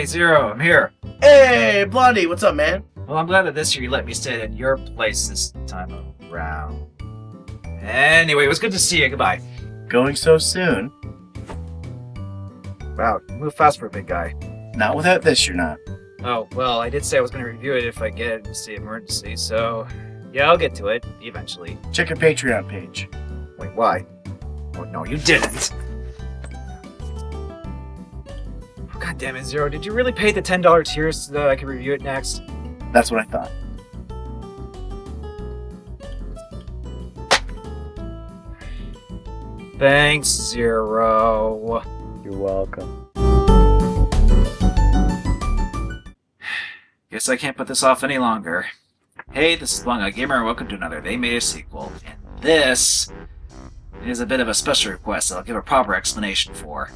Hey, Zero, I'm here. Hey, Blondie, what's up, man? Well, I'm glad that this year you let me stay at your place this time around. Anyway, it was good to see you. Goodbye. Going so soon? Wow, you move fast for a big guy. Not without this, you're not. Oh, well, I did say I was going to review it if I get it in a state of emergency, so yeah, I'll get to it eventually. Check your Patreon page. Wait, why? Oh, no, you didn't. Oh, God damn it, Zero. Did you really pay the $10 tier so that I could review it next? That's what I thought. Thanks, Zero. You're welcome. Guess I can't put this off any longer. Hey, this is Blondeguygamer, and welcome to another They Made a Sequel. And this is a bit of a special request that I'll give a proper explanation for.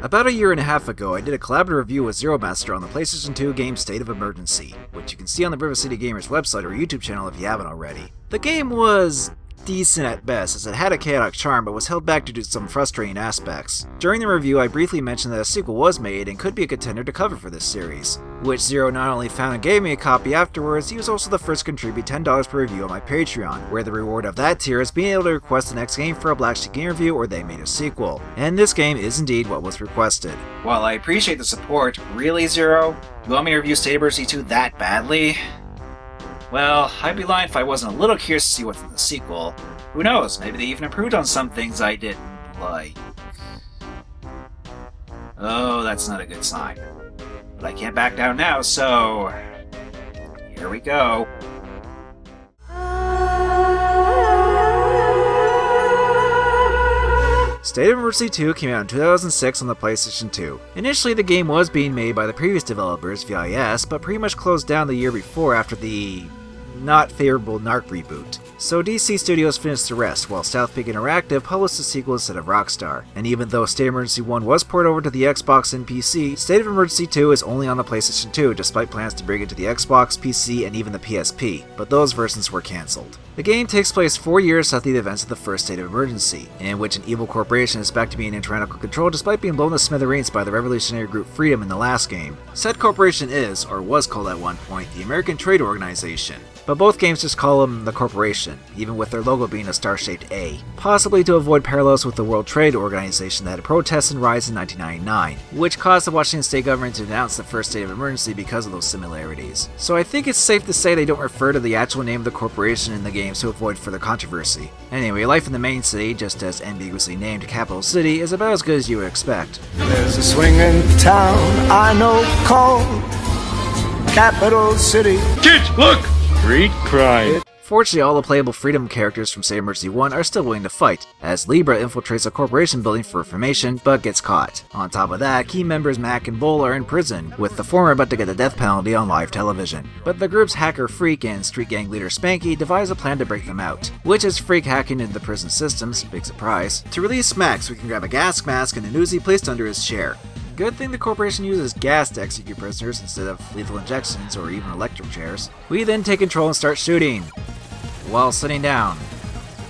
About a year and a half ago, I did a collaborative review with Zero Master on the PlayStation 2 game State of Emergency, which you can see on the River City Gamers website or YouTube channel if you haven't already. The game was decent at best, as it had a chaotic charm but was held back due to some frustrating aspects. During the review, I briefly mentioned that a sequel was made and could be a contender to cover for this series, which Zero not only found and gave me a copy afterwards, he was also the first to contribute $10 per review on my Patreon, where the reward of that tier is being able to request the next game for a Black Sheep Game review or They Made a Sequel. And this game is indeed what was requested. While I appreciate the support, really, Zero? You want me to review State of Emergency 2 that badly? Well, I'd be lying if I wasn't a little curious to see what's in the sequel. Who knows, maybe they even improved on some things I didn't like. Oh, that's not a good sign. But I can't back down now, so here we go. State of Emergency 2 came out in 2006 on the PlayStation 2. Initially, the game was being made by the previous developers, VIS, but pretty much closed down the year before after the not favorable Narc reboot. So DC Studios finished the rest, while South Peak Interactive published the sequel instead of Rockstar. And even though State of Emergency 1 was ported over to the Xbox and PC, State of Emergency 2 is only on the PlayStation 2, despite plans to bring it to the Xbox, PC, and even the PSP, but those versions were cancelled. The game takes place 4 years after the events of the first State of Emergency, in which an evil corporation is back to being in tyrannical control despite being blown to smithereens by the revolutionary group Freedom in the last game. Said corporation is, or was called at one point, the American Trade Organization, but both games just call them the Corporation, even with their logo being a star-shaped A, possibly to avoid parallels with the World Trade Organization that had protests and riots in 1999, which caused the Washington state government to announce the first state of emergency because of those similarities. So I think it's safe to say they don't refer to the actual name of the corporation in the games to avoid further controversy. Anyway, life in the main city, just as ambiguously named Capital City, is about as good as you would expect. There's a swinging town I know called Capital City. Kids, look! Street crime. Fortunately, all the playable Freedom characters from State of Emergency 1 are still willing to fight, as Libra infiltrates a corporation building for information, but gets caught. On top of that, key members Mac and Bull are in prison, with the former about to get the death penalty on live television. But the group's hacker Freak and street gang leader Spanky devise a plan to break them out, which is Freak hacking into the prison systems, big surprise. To release Max, we can grab a gas mask and a Uzi placed under his chair. Good thing the corporation uses gas to execute prisoners instead of lethal injections or even electric chairs. We then take control and start shooting, while sitting down,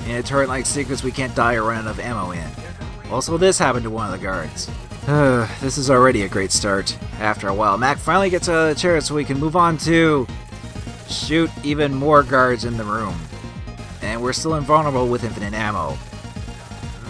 in a turret-like sequence we can't die or run out of ammo in. Also, this happened to one of the guards. This is already a great start. After a while, Mac finally gets out of the chair so we can move on to shoot even more guards in the room. And we're still invulnerable with infinite ammo.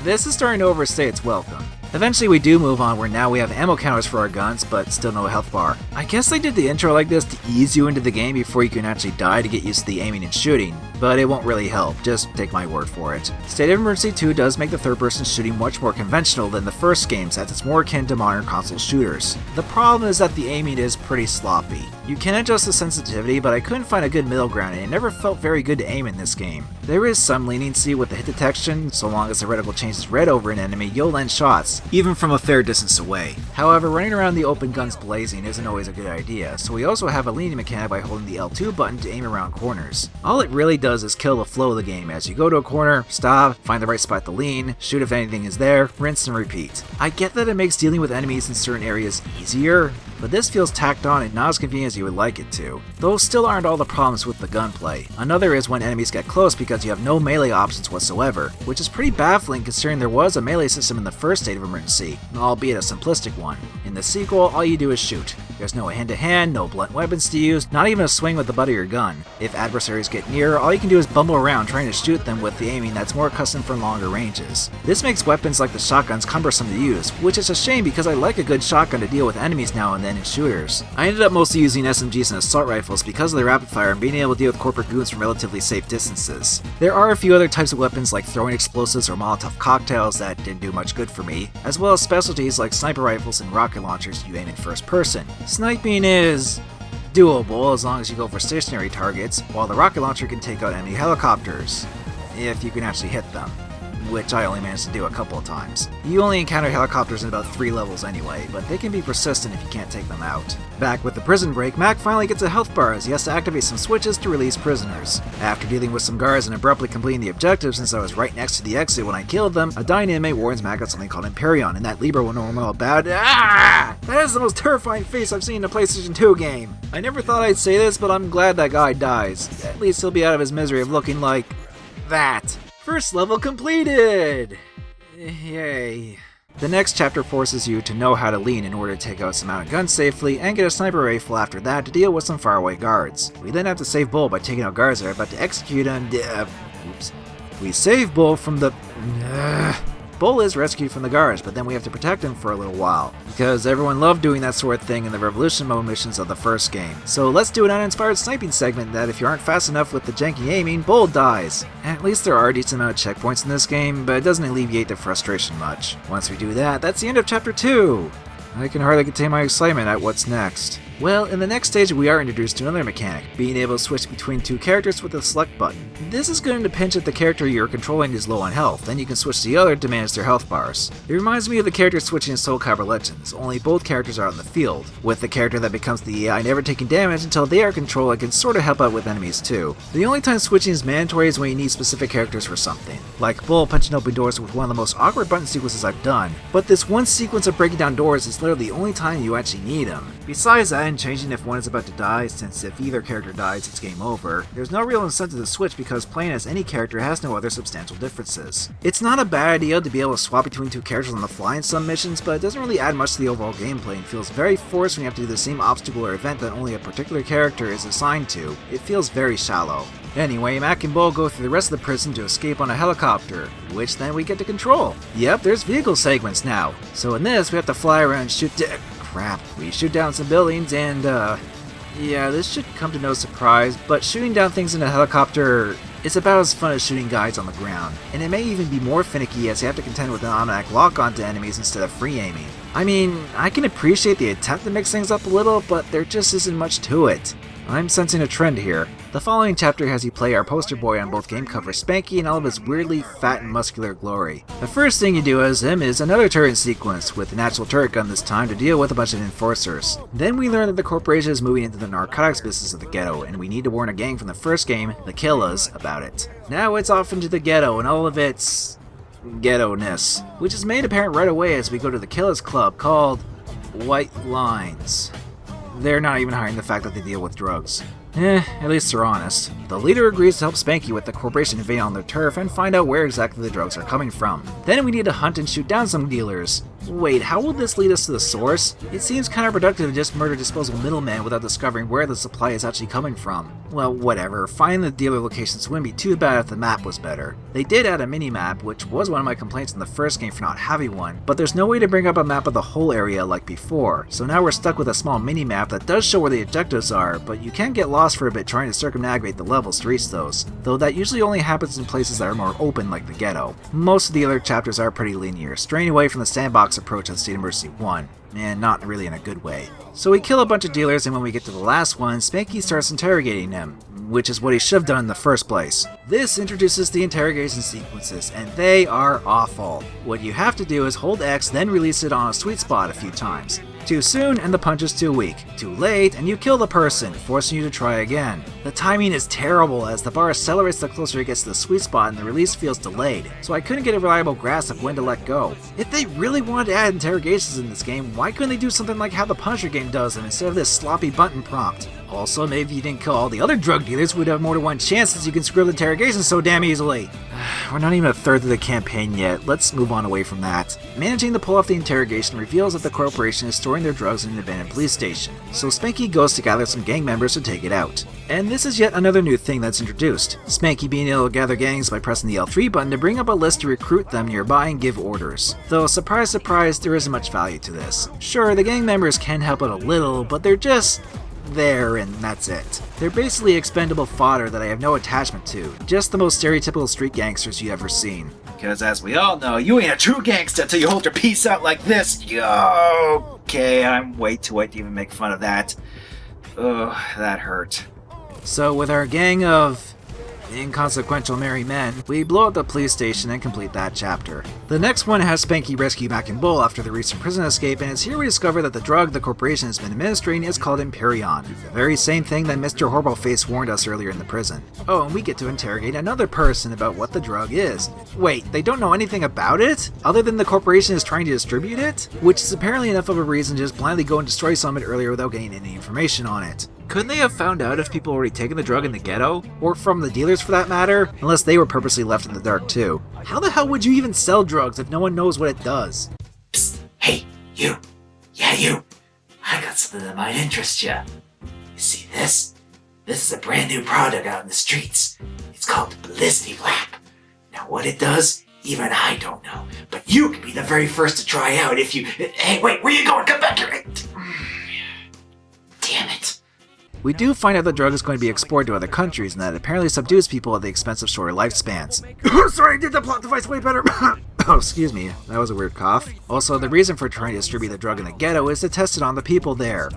This is starting to overstay its welcome. Eventually we do move on where now we have ammo counters for our guns, but still no health bar. I guess they did the intro like this to ease you into the game before you can actually die to get used to the aiming and shooting, but it won't really help, just take my word for it. State of Emergency 2 does make the third-person shooting much more conventional than the first games, as it's more akin to modern console shooters. The problem is that the aiming is pretty sloppy. You can adjust the sensitivity, but I couldn't find a good middle ground and it never felt very good to aim in this game. There is some leniency with the hit detection, so long as the reticle changes red over an enemy, you'll land shots, even from a fair distance away. However, running around the open guns blazing isn't always a good idea, so we also have a leaning mechanic by holding the L2 button to aim around corners. All it really does is kill the flow of the game as you go to a corner, stop, find the right spot to lean, shoot if anything is there, rinse and repeat. I get that it makes dealing with enemies in certain areas easier, but this feels tacked on and not as convenient as you would like it to. Those still aren't all the problems with the gunplay. Another is when enemies get close because you have no melee options whatsoever, which is pretty baffling considering there was a melee system in the first State of Emergency, albeit a simplistic one. In the sequel, all you do is shoot. There's no hand-to-hand, no blunt weapons to use, not even a swing with the butt of your gun. If adversaries get near, all you can do is bumble around trying to shoot them with the aiming that's more custom for longer ranges. This makes weapons like the shotguns cumbersome to use, which is a shame because I like a good shotgun to deal with enemies now and then in shooters. I ended up mostly using SMGs and assault rifles because of their rapid fire and being able to deal with corporate goons from relatively safe distances. There are a few other types of weapons like throwing explosives or Molotov cocktails that didn't do much good for me, as well as specialties like sniper rifles and rocket launchers you aim in first person. Sniping is doable as long as you go for stationary targets, while the rocket launcher can take out enemy helicopters, if you can actually hit them, which I only managed to do a couple of times. You only encounter helicopters in about 3 levels anyway, but they can be persistent if you can't take them out. Back with the prison break, Mac finally gets a health bar as he has to activate some switches to release prisoners. After dealing with some guards and abruptly completing the objective since I was right next to the exit when I killed them, a dying inmate warns Mac of something called Imperion, and that Libra will know all about. Ah! That is the most terrifying face I've seen in a PlayStation 2 game. I never thought I'd say this, but I'm glad that guy dies. At least he'll be out of his misery of looking like that. First level completed! Yay. The next chapter forces you to know how to lean in order to take out some mounted guns safely and get a sniper rifle after that to deal with some faraway guards. We then have to save Bull by taking out guards that are about to execute him. We save Bull from the... Bull is rescued from the guards, but then we have to protect him for a little while, because everyone loved doing that sort of thing in the Revolution mode missions of the first game. So let's do an uninspired sniping segment that if you aren't fast enough with the janky aiming, Bull dies. At least there are a decent amount of checkpoints in this game, but it doesn't alleviate the frustration much. Once we do that, that's the end of Chapter 2! I can hardly contain my excitement at what's next. Well, in the next stage we are introduced to another mechanic, being able to switch between 2 characters with the select button. This is going to pinch if the character you're controlling is low on health, then you can switch to the other to manage their health bars. It reminds me of the character switching in Soul Calibur Legends, only both characters are out in the field, with the character that becomes the AI never taking damage until they are controlled and can sort of help out with enemies too. The only time switching is mandatory is when you need specific characters for something, like Bull punching open doors with one of the most awkward button sequences I've done, but this one sequence of breaking down doors is literally the only time you actually need them. Besides that, and changing if one is about to die, since if either character dies it's game over, there's no real incentive to switch because playing as any character has no other substantial differences. It's not a bad idea to be able to swap between 2 characters on the fly in some missions, but it doesn't really add much to the overall gameplay and feels very forced when you have to do the same obstacle or event that only a particular character is assigned to. It feels very shallow. Anyway, Mac and Bull go through the rest of the prison to escape on a helicopter, which then we get to control. Yep, there's vehicle segments now. So in this, we have to fly around and shoot crap. We shoot down some buildings and, yeah, this should come to no surprise, but shooting down things in a helicopter is about as fun as shooting guys on the ground, and it may even be more finicky as you have to contend with an automatic lock-on to enemies instead of free aiming. I mean, I can appreciate the attempt to mix things up a little, but there just isn't much to it. I'm sensing a trend here. The following chapter has you play our poster boy on both game covers, Spanky, in all of his weirdly fat and muscular glory. The first thing you do as him is another turret sequence, with an actual turret gun this time to deal with a bunch of enforcers. Then we learn that the corporation is moving into the narcotics business of the ghetto, and we need to warn a gang from the first game, the Killas, about it. Now it's off into the ghetto and all of its ghetto-ness, which is made apparent right away as we go to the Killas club called White Lines. They're not even hiding the fact that they deal with drugs. At least they're honest. The leader agrees to help Spanky with the corporation invade on their turf and find out where exactly the drugs are coming from. Then we need to hunt and shoot down some dealers. Wait, how will this lead us to the source? It seems counterproductive to just murder disposable middlemen without discovering where the supply is actually coming from. Well, whatever, finding the dealer locations wouldn't be too bad if the map was better. They did add a mini-map, which was one of my complaints in the first game for not having one, but there's no way to bring up a map of the whole area like before, so now we're stuck with a small mini-map that does show where the objectives are, but you can get lost for a bit trying to circumnavigate the levels to reach those, though that usually only happens in places that are more open like the ghetto. Most of the other chapters are pretty linear, straying away from the sandbox approach of State Emergency 1, and not really in a good way. So we kill a bunch of dealers, and when we get to the last one, Spanky starts interrogating him, which is what he should have done in the first place. This introduces the interrogation sequences, and they are awful. What you have to do is hold X, then release it on a sweet spot a few times. Too soon and the punch is too weak. Too late and you kill the person, forcing you to try again. The timing is terrible as the bar accelerates the closer it gets to the sweet spot and the release feels delayed, so I couldn't get a reliable grasp of when to let go. If they really wanted to add interrogations in this game, why couldn't they do something like how the Punisher game does them instead of this sloppy button prompt? Also, maybe if you didn't kill all the other drug dealers, we'd have more than one chance since you can screw the interrogations so damn easily. we're not even a third of the campaign yet, let's move on away from that. Managing to pull off the interrogation reveals that the corporation is storing their drugs in an abandoned police station, so Spanky goes to gather some gang members to take it out. And this is yet another new thing that's introduced, Spanky being able to gather gangs by pressing the L3 button to bring up a list to recruit them nearby and give orders. Though surprise surprise, there isn't much value to this. Sure, the gang members can help out a little, but they're just there and that's it. They're basically expendable fodder that I have no attachment to, just the most stereotypical street gangsters you've ever seen. Because as we all know, you ain't a true gangster till you hold your piece out like this. Okay, I'm way too white to even make fun of that. Ugh, that hurt. So with our gang of inconsequential merry men, we blow up the police station and complete that chapter. The next one has Spanky rescue Mac and Bull after the recent prison escape, and it's here we discover that the drug the corporation has been administering is called Imperion, the very same thing that Mr. Horribleface warned us earlier in the prison. Oh, and we get to interrogate another person about what the drug is. Wait, they don't know anything about it? Other than the corporation is trying to distribute it? Which is apparently enough of a reason to just blindly go and destroy some of it earlier without getting any information on it. Couldn't they have found out if people already taken the drug in the ghetto? Or from the dealers for that matter? Unless they were purposely left in the dark too. How the hell would you even sell drugs if no one knows what it does? Psst, hey, you. Yeah, you. I got something that might interest you. You see this? This is a brand new product out in the streets. It's called Publicity Wrap. Now what it does, even I don't know. But you can be the very first to try out if you... Hey, wait, where you going? Come back here. Damn it. We do find out the drug is going to be exported to other countries and that it apparently subdues people at the expense of shorter lifespans. Sorry, I did the plot device way better! Oh, excuse me, that was a weird cough. Also, the reason for trying to distribute the drug in the ghetto is to test it on the people there,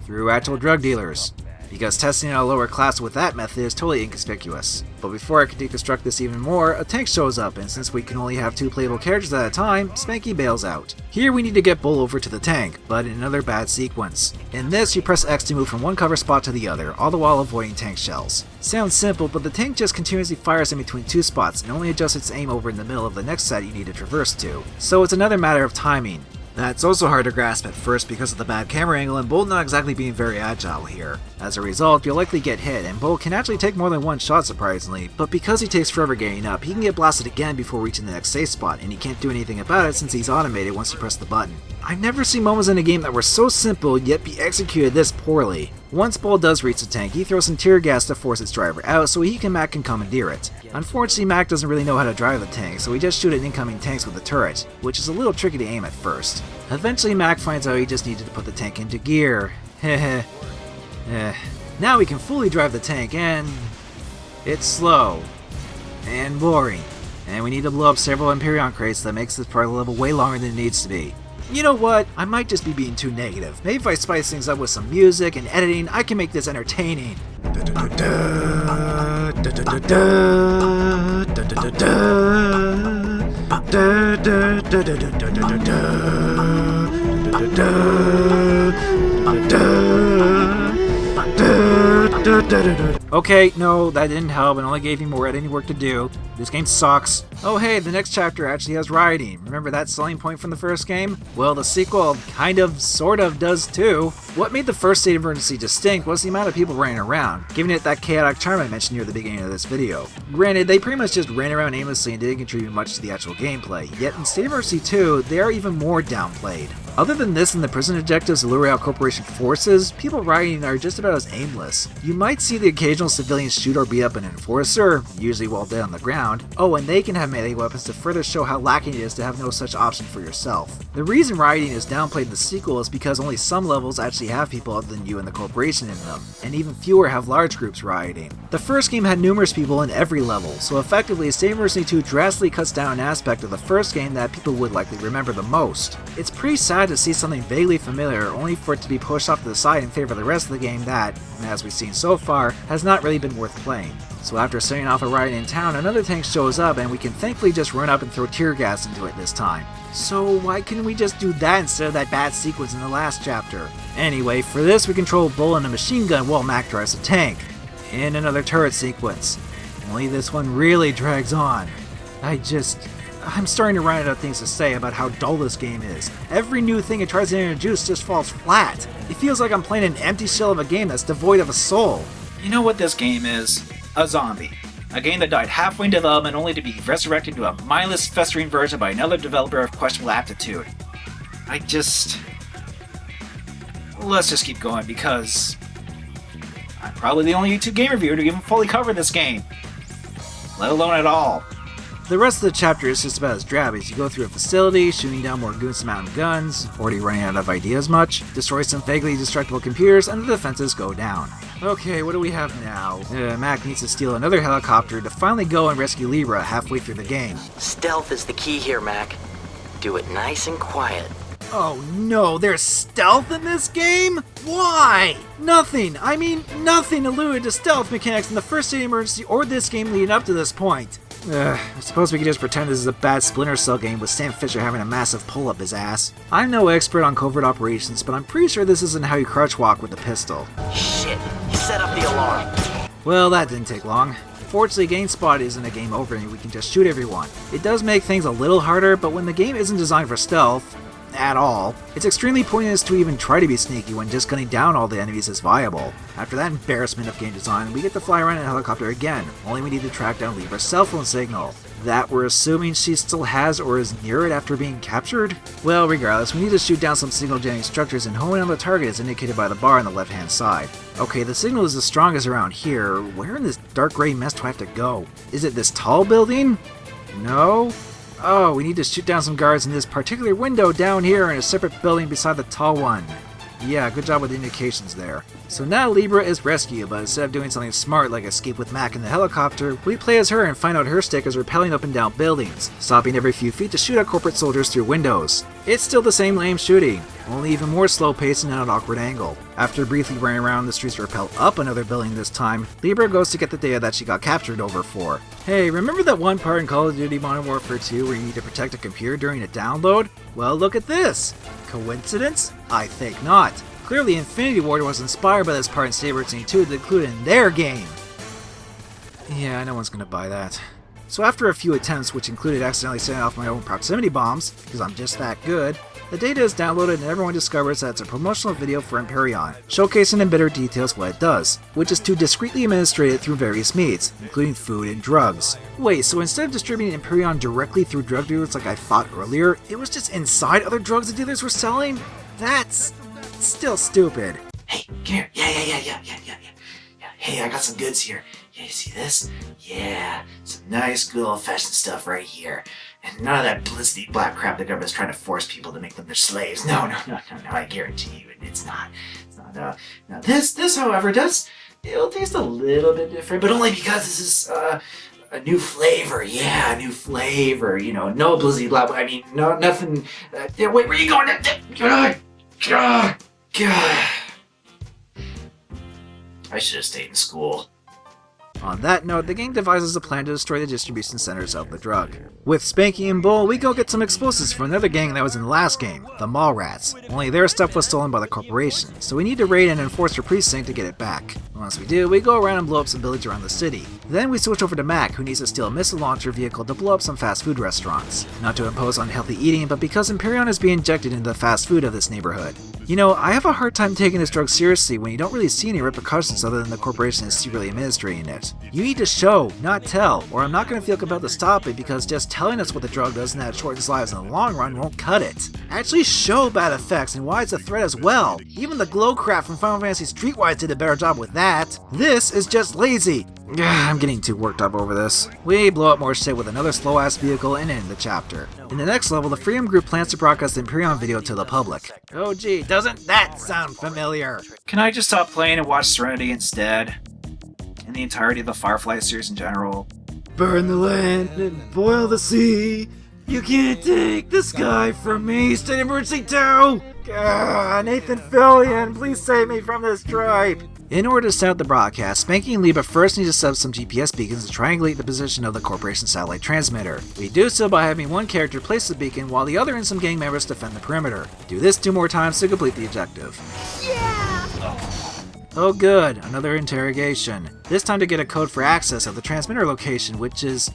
through actual drug dealers. Because testing on a lower class with that method is totally inconspicuous. But before I can deconstruct this even more, a tank shows up, and since we can only have 2 playable characters at a time, Spanky bails out. Here we need to get Bull over to the tank, but in another bad sequence. In this, you press X to move from one cover spot to the other, all the while avoiding tank shells. Sounds simple, but the tank just continuously fires in between 2 spots and only adjusts its aim over in the middle of the next set you need to traverse to. So it's another matter of timing. That's also hard to grasp at first because of the bad camera angle and Bull not exactly being very agile here. As a result, you'll likely get hit, and Bull can actually take more than one shot surprisingly, but because he takes forever getting up, he can get blasted again before reaching the next safe spot, and he can't do anything about it since he's automated once you press the button. I've never seen moments in a game that were so simple yet be executed this poorly. Once Bull does reach the tank, he throws some tear gas to force its driver out so Mac can commandeer it. Unfortunately, Mac doesn't really know how to drive the tank, so he just shoots at incoming tanks with the turret, which is a little tricky to aim at first. Eventually, Mac finds out he just needed to put the tank into gear. Heh. Now we can fully drive the tank, and it's slow and boring, and we need to blow up several Imperion crates that makes this part of the level way longer than it needs to be. You know what? I might just be being too negative. Maybe if I spice things up with some music and editing, I can make this entertaining. Okay, no, that didn't help and only gave me more editing work to do. This game sucks. Oh hey, the next chapter actually has rioting. Remember that selling point from the first game? Well, the sequel kind of, sort of does too. What made the first state of emergency distinct was the amount of people running around, giving it that chaotic charm I mentioned near the beginning of this video. Granted, they pretty much just ran around aimlessly and didn't contribute much to the actual gameplay, yet in State of Emergency 2, they are even more downplayed. Other than this and the prison objectives to lure out corporation forces, people rioting are just about as aimless. You might see the occasional civilian shoot or beat up an enforcer, usually while dead on the ground. Oh, and they can have melee weapons to further show how lacking it is to have no such option for yourself. The reason rioting is downplayed in the sequel is because only some levels actually have people other than you and the corporation in them, and even fewer have large groups rioting. The first game had numerous people in every level, so effectively State of Emergency 2 drastically cuts down an aspect of the first game that people would likely remember the most. It's pretty sad to see something vaguely familiar only for it to be pushed off to the side in favor of the rest of the game that, as we've seen so far, has not really been worth playing. So after setting off a riot in town, another tank shows up and we can thankfully just run up and throw tear gas into it this time. So why couldn't we just do that instead of that bad sequence in the last chapter? Anyway, for this we control Bull and a machine gun while Mac drives a tank. In another turret sequence. Only this one really drags on. I'm starting to run out of things to say about how dull this game is. Every new thing it tries to introduce just falls flat. It feels like I'm playing an empty shell of a game that's devoid of a soul. You know what this game is? A zombie. A game that died halfway in development only to be resurrected into a mindless, festering version by another developer of questionable aptitude. Let's just keep going, because I'm probably the only YouTube game reviewer to even fully cover this game. Let alone at all. The rest of the chapter is just about as drab as you go through a facility, shooting down more goons to mountain guns, already running out of ideas much, destroy some vaguely destructible computers, and the defenses go down. Okay, what do we have now? Mac needs to steal another helicopter to finally go and rescue Libra halfway through the game. Stealth is the key here, Mac. Do it nice and quiet. Oh no, there's stealth in this game? Why? Nothing alluded to stealth mechanics in the first State of Emergency or this game leading up to this point. I suppose we could just pretend this is a bad Splinter Cell game with Sam Fisher having a massive pull up his ass. I'm no expert on covert operations, but I'm pretty sure this isn't how you crouch walk with a pistol. Shit, he set up the alarm. Well, that didn't take long. Fortunately, game spot isn't a game over and we can just shoot everyone. It does make things a little harder, but when the game isn't designed for stealth at all, it's extremely pointless to even try to be sneaky when just gunning down all the enemies is viable. After that embarrassment of game design, we get to fly around in a helicopter again, only we need to track down Libra's cell phone signal. That we're assuming she still has or is near it after being captured? Well, regardless, we need to shoot down some signal jamming structures and hone in on the target as indicated by the bar on the left hand side. Okay, the signal is the strongest around here. Where in this dark gray mess do I have to go? Is it this tall building? No? Oh, we need to shoot down some guards in this particular window down here in a separate building beside the tall one. Yeah, good job with the indications there. So now Libra is rescued, but instead of doing something smart like escape with Mac in the helicopter, we play as her and find out her stick is rappelling up and down buildings, stopping every few feet to shoot at corporate soldiers through windows. It's still the same lame shooting, only even more slow paced and at an awkward angle. After briefly running around the streets to rappel up another building this time, Libra goes to get the data that she got captured over for. Hey, remember that one part in Call of Duty Modern Warfare 2 where you need to protect a computer during a download? Well, look at this! Coincidence? I think not. Clearly Infinity Ward was inspired by this part in State of Emergency 2 to include in their game. Yeah, no one's gonna buy that. So after a few attempts, which included accidentally setting off my own proximity bombs, because I'm just that good, the data is downloaded and everyone discovers that it's a promotional video for Empyrean, showcasing in better details what it does, which is to discreetly administrate it through various means, including food and drugs. Wait, so instead of distributing Empyrean directly through drug dealers like I thought earlier, it was just inside other drugs the dealers were selling? That's still stupid. Hey, come here. Yeah. Hey, I got some goods here. Yeah, you see this? Yeah, some nice, good old-fashioned stuff right here. And none of that publicity black crap the government's trying to force people to make them their slaves. No, I guarantee you, it's not. Now this, however, it'll taste a little bit different, but only because this is, a new flavor. Yeah, a new flavor. You know, no publicity blah, I mean, no, nothing. Wait, where are you going? God. I should have stayed in school. On that note, the gang devises a plan to destroy the distribution centers of the drug. With Spanky and Bull, we go get some explosives from another gang that was in the last game, the Mallrats. Only their stuff was stolen by the corporation, so we need to raid an enforcer precinct to get it back. Once we do, we go around and blow up some buildings around the city. Then we switch over to Mac, who needs to steal a missile launcher vehicle to blow up some fast food restaurants. Not to impose unhealthy eating, but because Empyrean is being injected into the fast food of this neighborhood. You know, I have a hard time taking this drug seriously when you don't really see any repercussions other than the corporation is secretly administrating it. You need to show, not tell, or I'm not going to feel compelled to stop it because just telling us what the drug does and that it shortens lives in the long run won't cut it. Actually show bad effects and why it's a threat as well. Even the glow crap from Final Fantasy Streetwise did a better job with that. This is just lazy. I'm getting too worked up over this. We blow up more shit with another slow-ass vehicle and end the chapter. In the next level, the Freedom Group plans to broadcast the Empyrean video to the public. Oh gee, doesn't that sound familiar? Can I just stop playing and watch Serenity instead? And the entirety of the Firefly series in general? Burn the land and boil the sea. You can't take the sky from me. State of Emergency 2! Nathan Fillion, please save me from this tribe. In order to set up the broadcast, Spanky and Liba first need to set up some GPS beacons to triangulate the position of the corporation satellite transmitter. We do so by having one character place the beacon while the other and some gang members defend the perimeter. Do this 2 more times to complete the objective. Yeah! Oh good, another interrogation. This time to get a code for access of the transmitter location, which is...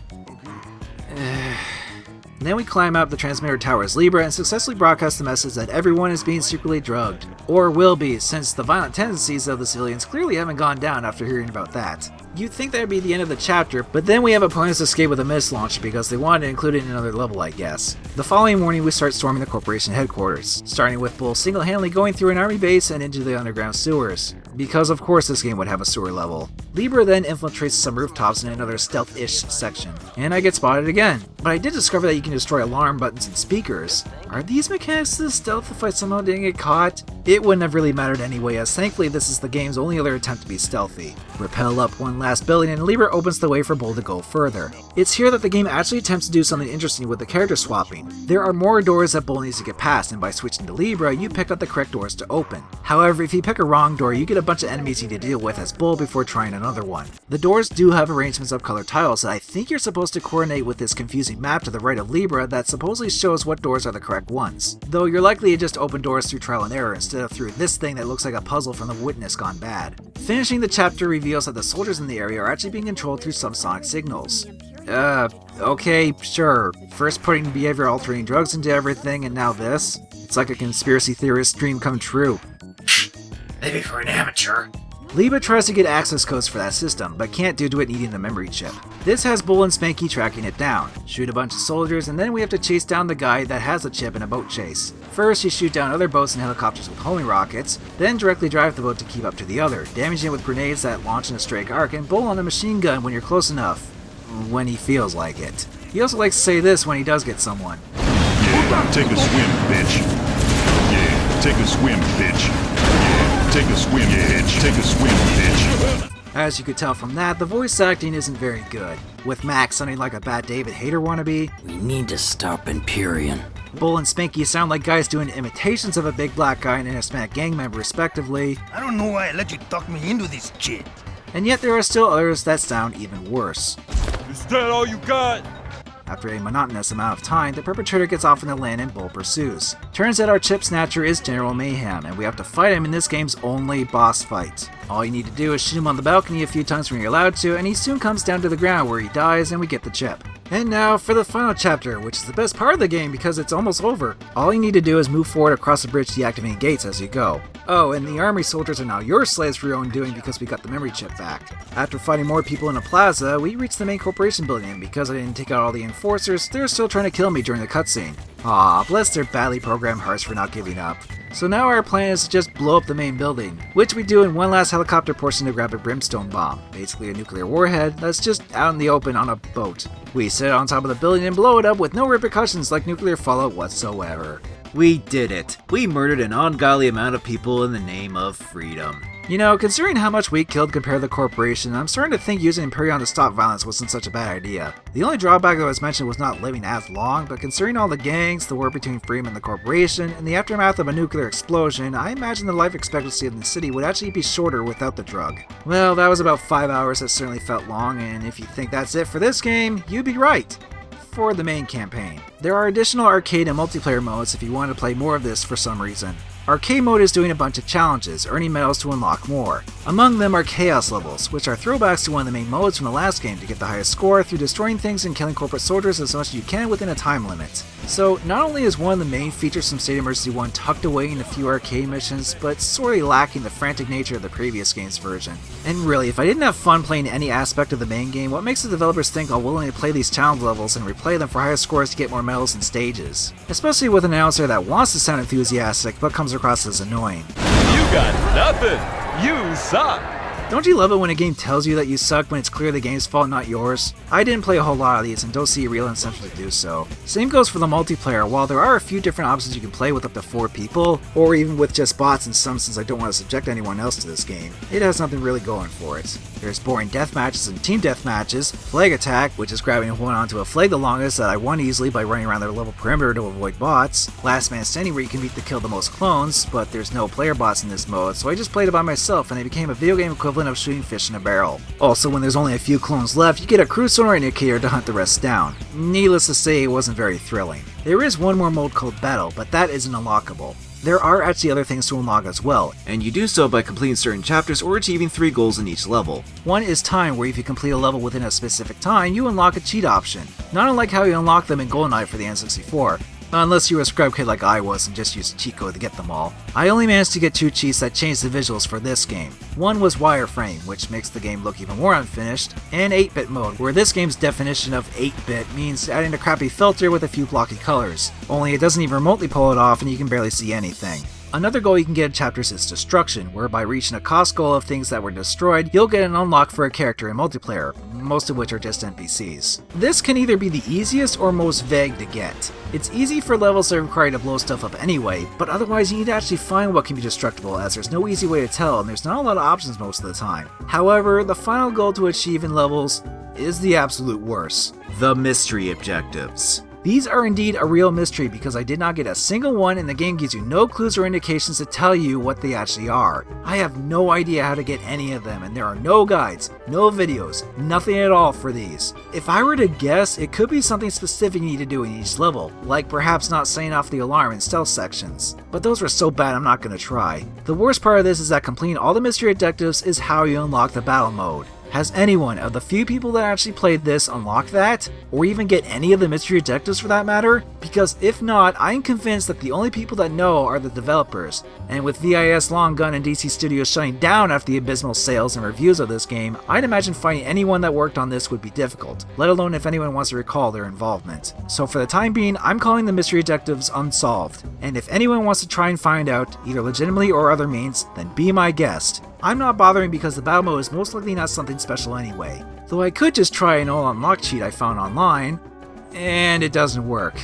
Then we climb out the transmitter tower as Libra and successfully broadcast the message that everyone is being secretly drugged. Or will be, since the violent tendencies of the civilians clearly haven't gone down after hearing about that. You'd think that would be the end of the chapter, but then we have a pointless escape with a missile launcher because they wanted to include it in another level, I guess. The following morning we start storming the corporation headquarters, starting with Bull single-handedly going through an army base and into the underground sewers, because of course this game would have a sewer level. Libra then infiltrates some rooftops in another stealth-ish section, and I get spotted again. But I did discover that you can destroy alarm buttons and speakers. Are these mechanics to stealth if I somehow didn't get caught? It wouldn't have really mattered anyway, as thankfully this is the game's only other attempt to be stealthy. Rappel up one last building and Libra opens the way for Bull to go further. It's here that the game actually attempts to do something interesting with the character swapping. There are more doors that Bull needs to get past, and by switching to Libra, you pick up the correct doors to open. However, if you pick a wrong door, you get a bunch of enemies you need to deal with as Bull before trying another one. The doors do have arrangements of colored tiles that I think you're supposed to coordinate with this confusing map to the right of Libra that supposedly shows what doors are the correct ones. Though you're likely to just open doors through trial and error instead of through this thing that looks like a puzzle from The Witness gone bad. Finishing the chapter reveals that the soldiers in the area are actually being controlled through subsonic signals. Okay, sure. First putting behavior altering drugs into everything and now this? It's like a conspiracy theorist's dream come true. Maybe for an amateur. Libra tries to get access codes for that system, but can't due to it needing the memory chip. This has Bull and Spanky tracking it down, shoot a bunch of soldiers, and then we have to chase down the guy that has the chip in a boat chase. First, you shoot down other boats and helicopters with homing rockets, then directly drive the boat to keep up to the other, damaging it with grenades that launch in a straight arc, and Bull on a machine gun when you're close enough. When he feels like it. He also likes to say this when he does get someone. Yeah, take a swim, bitch. Yeah, take a swim, bitch. Yeah, take a swim, bitch. Take a swim, bitch. As you could tell from that, the voice acting isn't very good, with Max sounding like a bad David Hayter wannabe. We need to stop Empyrean. Bull and Spanky sound like guys doing imitations of a big black guy and a Hispanic gang member respectively. I don't know why I let you talk me into this shit. And yet there are still others that sound even worse. Is that all you got? After a monotonous amount of time, the perpetrator gets off in the land and Bull pursues. Turns out our chip snatcher is General Mayhem, and we have to fight him in this game's only boss fight. All you need to do is shoot him on the balcony a few times when you're allowed to, and he soon comes down to the ground where he dies and we get the chip. And now for the final chapter, which is the best part of the game because it's almost over. All you need to do is move forward across the bridge deactivating gates as you go. Oh, and the army soldiers are now your slaves for your own doing because we got the memory chip back. After fighting more people in a plaza, we reach the main corporation building, and because I didn't take out all the enforcers, they're still trying to kill me during the cutscene. Aw, bless their badly programmed hearts for not giving up. So now our plan is to just blow up the main building, which we do in one last helicopter portion to grab a brimstone bomb, basically a nuclear warhead that's just out in the open on a boat. We sit it on top of the building and blow it up with no repercussions like nuclear fallout whatsoever. We did it. We murdered an ungodly amount of people in the name of freedom. You know, considering how much we killed compared to the corporation, I'm starting to think using Imperion to stop violence wasn't such a bad idea. The only drawback that was mentioned was not living as long, but considering all the gangs, the war between Freedom and the corporation, and the aftermath of a nuclear explosion, I imagine the life expectancy in the city would actually be shorter without the drug. Well, that was about 5 hours that certainly felt long, and if you think that's it for this game, you'd be right. For the main campaign. There are additional arcade and multiplayer modes if you want to play more of this for some reason. Arcade mode is doing a bunch of challenges, earning medals to unlock more. Among them are chaos levels, which are throwbacks to one of the main modes from the last game to get the highest score through destroying things and killing corporate soldiers as much as you can within a time limit. So not only is one of the main features from State of Emergency 1 tucked away in a few arcade missions, but sorely lacking the frantic nature of the previous game's version. And really, if I didn't have fun playing any aspect of the main game, what makes the developers think I'll willingly play these challenge levels and replay them for higher scores to get more medals and stages? Especially with an announcer that wants to sound enthusiastic but comes across as annoying. You got nothing. You suck. Don't you love it when a game tells you that you suck when it's clear the game's fault, not yours? I didn't play a whole lot of these and don't see a real incentive to do so. Same goes for the multiplayer. While there are a few different options you can play with up to 4 people, or even with just bots in some since I don't want to subject anyone else to this game, it has nothing really going for it. There's boring death matches and team death matches, flag attack, which is grabbing and holding onto a flag the longest that I won easily by running around their level perimeter to avoid bots, last man standing where you can beat to kill the most clones, but there's no player bots in this mode, so I just played it by myself and it became a video game equivalent of shooting fish in a barrel. Also, when there's only a few clones left, you get a cruise sonar indicator to hunt the rest down. Needless to say, it wasn't very thrilling. There is one more mode called Battle, but that isn't unlockable. There are actually other things to unlock as well, and you do so by completing certain chapters or achieving 3 goals in each level. One is time, where if you complete a level within a specific time, you unlock a cheat option. Not unlike how you unlock them in GoldenEye for the N64. Unless you were a scrub kid like I was and just used a cheat code to get them all. I only managed to get 2 cheats that changed the visuals for this game. One was wireframe, which makes the game look even more unfinished, and 8-bit mode, where this game's definition of 8-bit means adding a crappy filter with a few blocky colors. Only it doesn't even remotely pull it off and you can barely see anything. Another goal you can get in chapters is destruction, where by reaching a cost goal of things that were destroyed, you'll get an unlock for a character in multiplayer, most of which are just NPCs. This can either be the easiest or most vague to get. It's easy for levels that require you to blow stuff up anyway, but otherwise you need to actually find what can be destructible, as there's no easy way to tell and there's not a lot of options most of the time. However, the final goal to achieve in levels is the absolute worst: the mystery objectives. These are indeed a real mystery because I did not get a single one and the game gives you no clues or indications to tell you what they actually are. I have no idea how to get any of them and there are no guides, no videos, nothing at all for these. If I were to guess, it could be something specific you need to do in each level, like perhaps not setting off the alarm in stealth sections. But those were so bad I'm not going to try. The worst part of this is that completing all the mystery objectives is how you unlock the battle mode. Has anyone of the few people that actually played this unlocked that? Or even get any of the mystery objectives for that matter? Because if not, I am convinced that the only people that know are the developers, and with VIS Long Gun and DC Studios shutting down after the abysmal sales and reviews of this game, I'd imagine finding anyone that worked on this would be difficult, let alone if anyone wants to recall their involvement. So for the time being, I'm calling the mystery objectives unsolved, and if anyone wants to try and find out, either legitimately or other means, then be my guest. I'm not bothering because the battle mode is most likely not something special anyway, though I could just try an all unlock cheat I found online, and it doesn't work.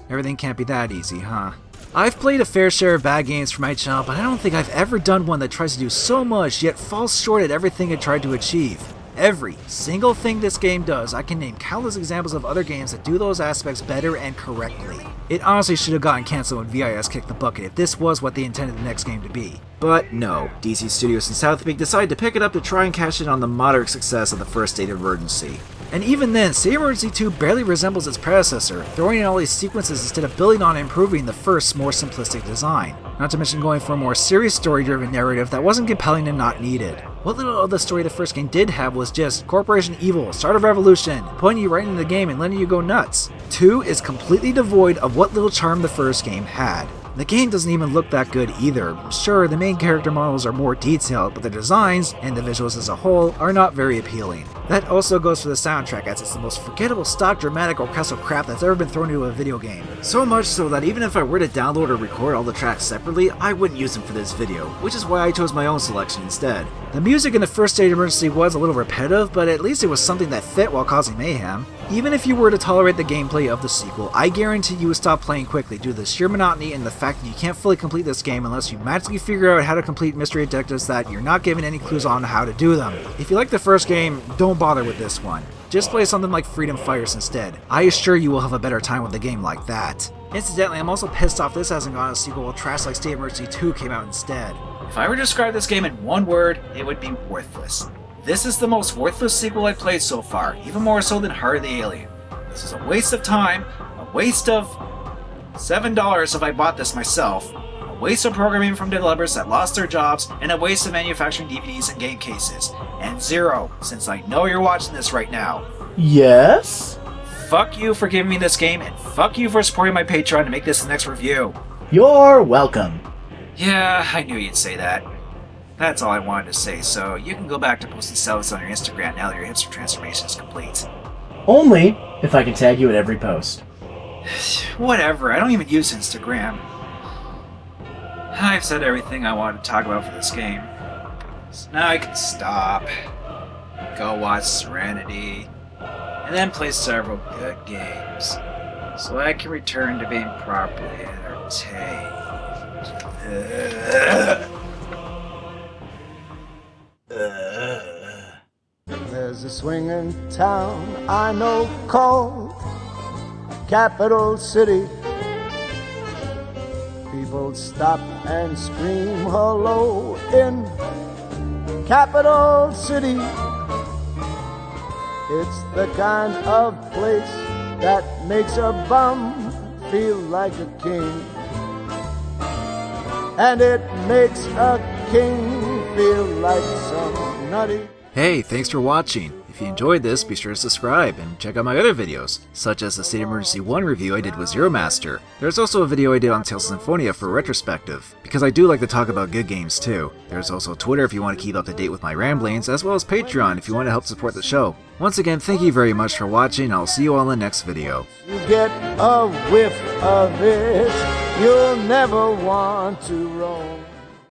Everything can't be that easy, huh? I've played a fair share of bad games for my channel, but I don't think I've ever done one that tries to do so much yet falls short at everything it tried to achieve. Every single thing this game does, I can name countless examples of other games that do those aspects better and correctly. It honestly should have gotten cancelled when VIS kicked the bucket if this was what they intended the next game to be. But no, DC Studios and South Peak decided to pick it up to try and cash in on the moderate success of the first State of Emergency. And even then, State of Emergency 2 barely resembles its predecessor, throwing in all these sequences instead of building on and improving the first's more simplistic design. Not to mention going for a more serious story-driven narrative that wasn't compelling and not needed. What little of the story the first game did have was just Corporation Evil, start of revolution, putting you right into the game and letting you go nuts. 2 is completely devoid of what little charm the first game had. The game doesn't even look that good either. Sure, the main character models are more detailed, but the designs, and the visuals as a whole, are not very appealing. That also goes for the soundtrack, as it's the most forgettable stock dramatic orchestral crap that's ever been thrown into a video game. So much so that even if I were to download or record all the tracks separately, I wouldn't use them for this video, which is why I chose my own selection instead. The music in the first State of Emergency was a little repetitive, but at least it was something that fit while causing mayhem. Even if you were to tolerate the gameplay of the sequel, I guarantee you would stop playing quickly due to the sheer monotony and the fact that you can't fully complete this game unless you magically figure out how to complete mystery objectives that you're not given any clues on how to do them. If you like the first game, don't bother with this one. Just play something like Freedom Fighters instead. I assure you will have a better time with a game like that. Incidentally, I'm also pissed off this hasn't gotten a sequel while trash like State of Emergency 2 came out instead. If I were to describe this game in one word, it would be worthless. This is the most worthless sequel I've played so far, even more so than Heart of the Alien. This is a waste of time, a waste of $7 if I bought this myself, a waste of programming from developers that lost their jobs, and a waste of manufacturing DVDs and game cases. And 0, since I know you're watching this right now. Yes? Fuck you for giving me this game, and fuck you for supporting my Patreon to make this the next review. You're welcome. Yeah, I knew you'd say that. That's all I wanted to say, so you can go back to posting selfies on your Instagram now that your hipster transformation is complete. Only if I can tag you at every post. Whatever, I don't even use Instagram. I've said everything I wanted to talk about for this game. So now I can stop, go watch Serenity, and then play several good games, so I can return to being properly entertained. There's a swinging town I know called Capital City. People stop and scream hello in Capital City. It's the kind of place that makes a bum feel like a king, and it makes a king feel like some nutty. Hey, thanks for watching. If If you enjoyed this, be sure to subscribe and check out my other videos, such as the State of Emergency 1 review I did with Zero Master. There's also a video I did on Tales of Symphonia for retrospective, because I do like to talk about good games too. There's also Twitter if you want to keep up to date with my ramblings, as well as Patreon if you want to help support the show. Once again, thank you very much for watching, and I'll see you all in the next video. You get a whiff of it, you'll never want to roam.